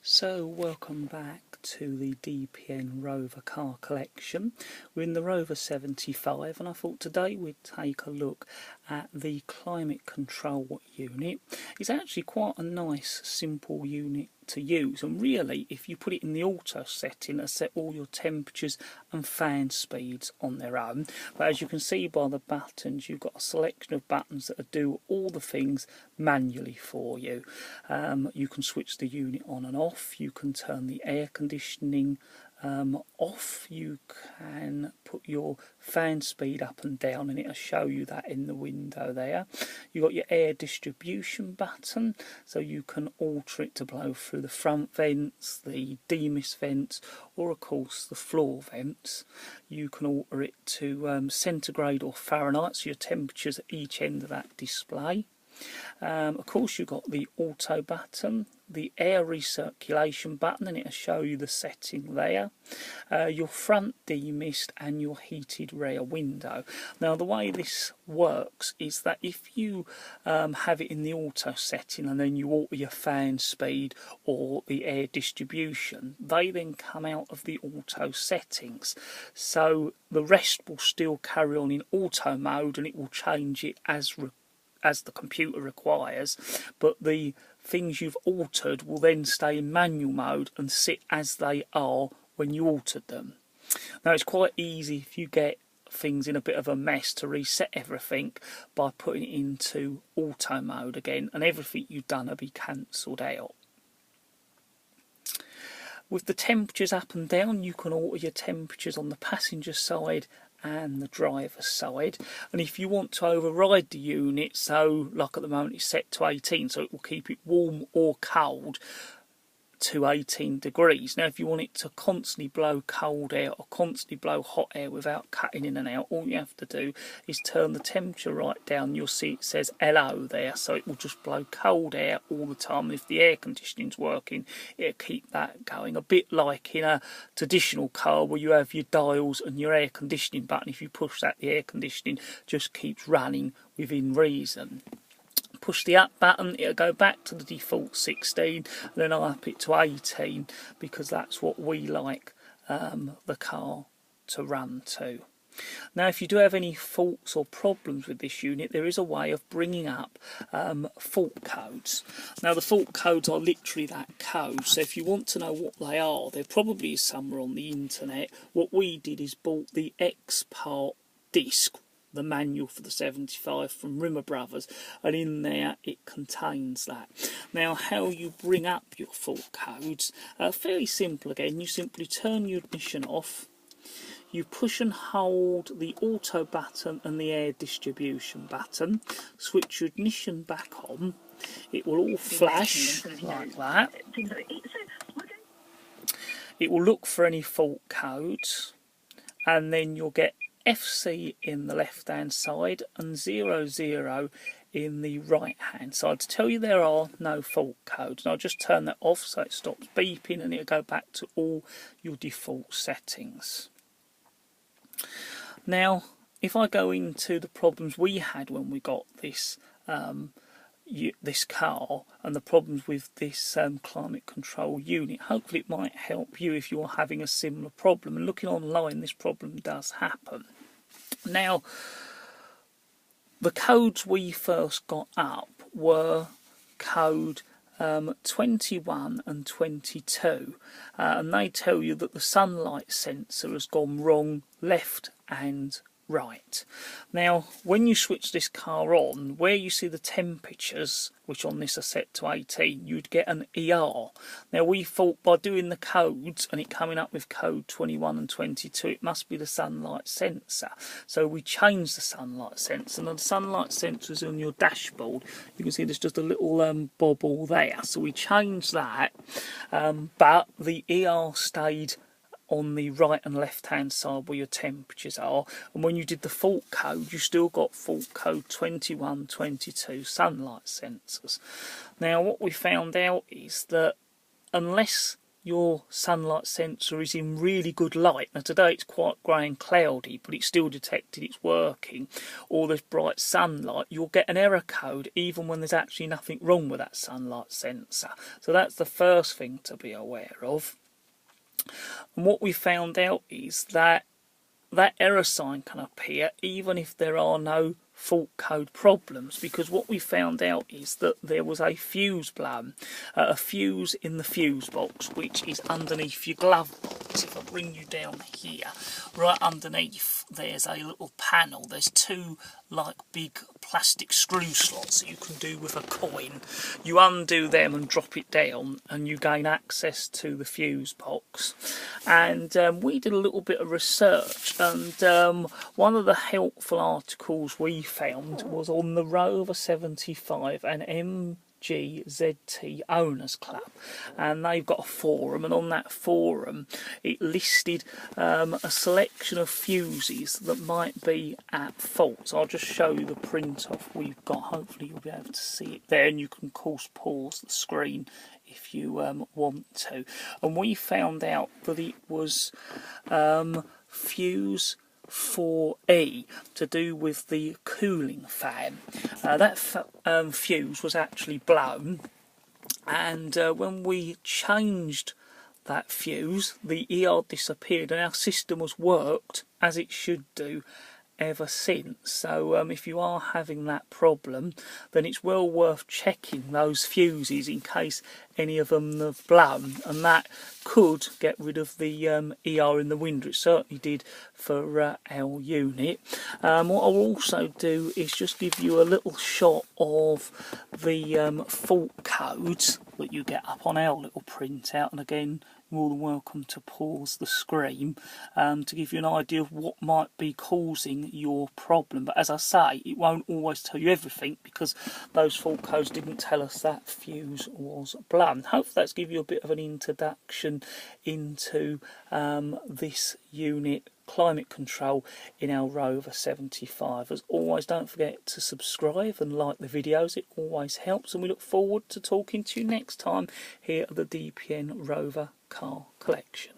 So welcome back to the DPN Rover car collection. We're in the Rover 75 and I thought today we'd take a look at the climate control unit. It's actually quite a nice simple unit to use, and really if you put it in the auto setting it'll set all your temperatures and fan speeds on their own. But as you can see by the buttons, you've got a selection of buttons that do all the things manually for you. You can switch the unit on and off, you can turn the air conditioning off, you can put your fan speed up and down, and it'll show you that in the window there. You've got your air distribution button, so you can alter it to blow through the front vents, the demist vents, or of course the floor vents. You can alter it to centigrade or Fahrenheit, so your temperatures at each end of that display. Of course you've got the auto button, the air recirculation button, and it'll show you the setting there, your front demist and your heated rear window. Now the way this works is that if you have it in the auto setting and then you alter your fan speed or the air distribution, they then come out of the auto settings, so the rest will still carry on in auto mode and it will change it as the computer requires, but the things you've altered will then stay in manual mode and sit as they are when you altered them. Now it's quite easy if you get things in a bit of a mess to reset everything by putting it into auto mode again, and everything you've done will be cancelled out. With the temperatures up and down, you can alter your temperatures on the passenger side and the driver's side, and if you want to override the unit, so like at the moment it's set to 18, so it will keep it warm or cold to 18 degrees. Now if you want it to constantly blow cold air or constantly blow hot air without cutting in and out, all you have to do is turn the temperature right down. You'll see it says hello there, so it will just blow cold air all the time, and if the air conditioning's working it'll keep that going, a bit like in a traditional car where you have your dials and your air conditioning button. If you push that, the air conditioning just keeps running within reason. Push the up button, it'll go back to the default 16, and then I'll up it to 18 because that's what we like the car to run to. Now if you do have any faults or problems with this unit, there is a way of bringing up fault codes. Now the fault codes are literally that code, so if you want to know what they are, there probably is somewhere on the internet. What we did is bought the X-Part disc, the manual for the 75 from Rimmer Brothers, and in there it contains that. Now how you bring up your fault codes, fairly simple again. You simply turn your ignition off, you push and hold the auto button and the air distribution button, switch your ignition back on, it will all flash like that. It will look for any fault codes, and then you'll get FC in the left hand side and 00 in the right hand side to tell you there are no fault codes. And I'll just turn that off so it stops beeping and it'll go back to all your default settings. Now if I go into the problems we had when we got this this car and the problems with this climate control unit, hopefully it might help you if you're having a similar problem. And looking online, this problem does happen. Now the codes we first got up were code 21 and 22, and they tell you that the sunlight sensor has gone wrong left and right. Now when you switch this car on, where you see the temperatures, which on this are set to 18, you'd get an ER. Now we thought by doing the codes and it coming up with code 21 and 22 it must be the sunlight sensor, so we changed the sunlight sensor, and the sunlight sensor is on your dashboard. You can see there's just a little bobble there, so we changed that, but the ER stayed on the right and left hand side where your temperatures are, and when you did the fault code you still got fault code 21, 22 sunlight sensors. Now what we found out is that unless your sunlight sensor is in really good light, now today it's quite grey and cloudy but it's still detected it's working, or there's bright sunlight, you'll get an error code even when there's actually nothing wrong with that sunlight sensor. So that's the first thing to be aware of. And what we found out is that that error sign can appear even if there are no fault code problems, because what we found out is that there was a fuse blown, a fuse in the fuse box, which is underneath your glove box. If I bring you down here, right underneath there's a little panel. There's two like big plastic screw slots that you can do with a coin. You undo them and drop it down and you gain access to the fuse box. And we did a little bit of research, and one of the helpful articles we found was on the Rover 75 and MGZT Owners Club, and they've got a forum, and on that forum it listed a selection of fuses that might be at fault. So I'll just show you the print off we've got. Hopefully you'll be able to see it there, and you can of course pause the screen if you want to. And we found out that it was fuse 4E, to do with the cooling fan. That fuse was actually blown, and when we changed that fuse, the ER disappeared and our system has worked as it should do ever since. So if you are having that problem, then it's well worth checking those fuses in case any of them have blown, and that could get rid of the ER in the window. It certainly did for our unit. What I'll also do is just give you a little shot of the fault codes that you get up on our little printout, and again, more than welcome to pause the screen to give you an idea of what might be causing your problem. But as I say, it won't always tell you everything, because those fault codes didn't tell us that fuse was blown. Hopefully that's give you a bit of an introduction into this unit climate control in our Rover 75. As always, don't forget to subscribe and like the videos, it always helps, and we look forward to talking to you next time here at the DPN Rover Car Collection.